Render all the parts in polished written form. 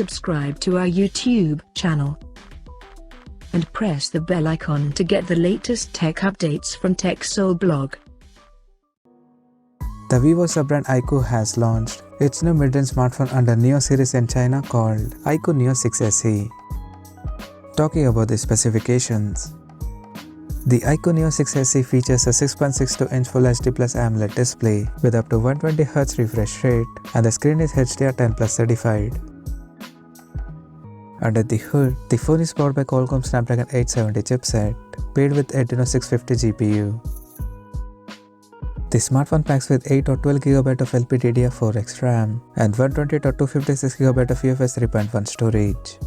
subscribe to our YouTube channel and press the bell icon to get the latest tech updates from TechSole Blog. The Vivo sub-brand Iqoo has launched its new mid-range smartphone under Neo series in China called Iqoo Neo 6 SE. Talking about the specifications, the Iqoo Neo 6 SE features a 6.62-inch Full HD Plus AMOLED display with up to 120Hz refresh rate, and the screen is HDR10+ certified. Under the hood, the phone is powered by Qualcomm Snapdragon 870 chipset, paired with Adreno 650 GPU. The smartphone packs with 8 or 12GB of LPDDR4X RAM and 128 or 256GB of UFS 3.1 storage.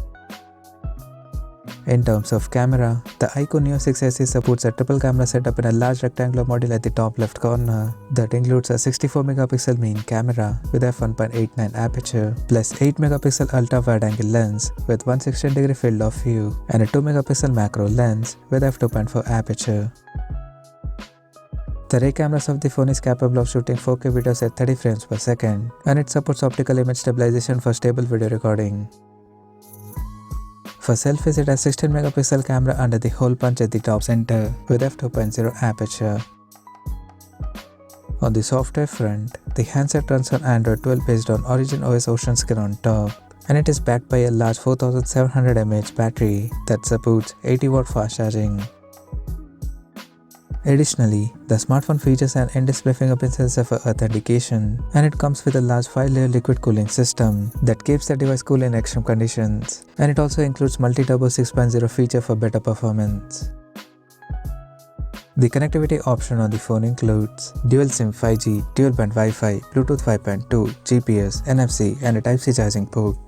In terms of camera, the Iqoo Neo 6 SE supports a triple camera setup in a large rectangular module at the top left corner that includes a 64MP main camera with f1.89 aperture plus 8MP ultra-wide-angle lens with 116° field of view and a 2MP macro lens with f2.4 aperture. The rear cameras of the phone is capable of shooting 4K videos at 30 frames per second, and it supports optical image stabilization for stable video recording. For selfies, it has 16MP camera under the hole punch at the top center with f2.0 aperture. On the software front, the handset runs on Android 12 based on Origin OS Ocean Skin on top, and it is backed by a large 4700 mAh battery that supports 80W fast charging. Additionally, the smartphone features an in-display fingerprint sensor for authentication, and it comes with a large 5-layer liquid cooling system that keeps the device cool in extreme conditions, and it also includes multi-turbo 6.0 feature for better performance. The connectivity option on the phone includes dual SIM 5G, dual band Wi-Fi, Bluetooth 5.2, GPS, NFC, and a Type-C charging port.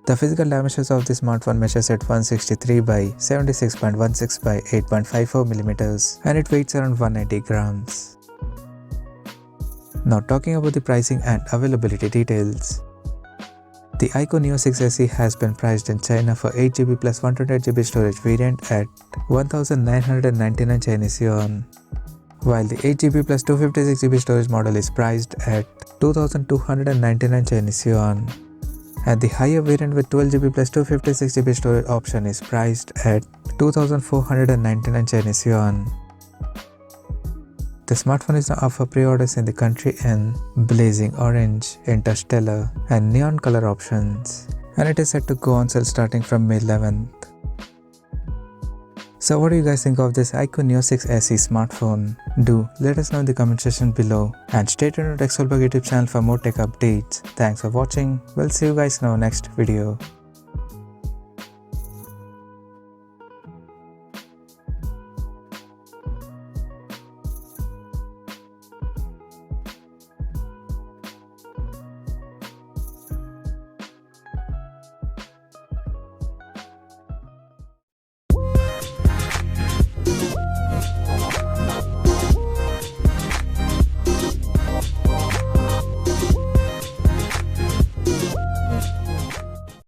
The physical dimensions of the smartphone measures at 163 by 76.16 by 8.54mm, and it weighs around 190 grams. Now talking about the pricing and availability details. The Iqoo Neo 6 SE has been priced in China for 8GB plus 128GB storage variant at 1999 Chinese yuan, while the 8GB plus 256GB storage model is priced at 2299 Chinese yuan. And the higher variant with 12GB plus 256GB storage option is priced at 2499 Chinese yuan. The smartphone is now up for pre-orders in the country in blazing orange, interstellar, and neon color options, and it is set to go on sale starting from May 11th. So what do you guys think of this Iqoo Neo 6 SE smartphone? Do let us know in the comment section below, and stay tuned to TechSole Blog YouTube channel for more tech updates. Thanks for watching. We'll see you guys in our next video.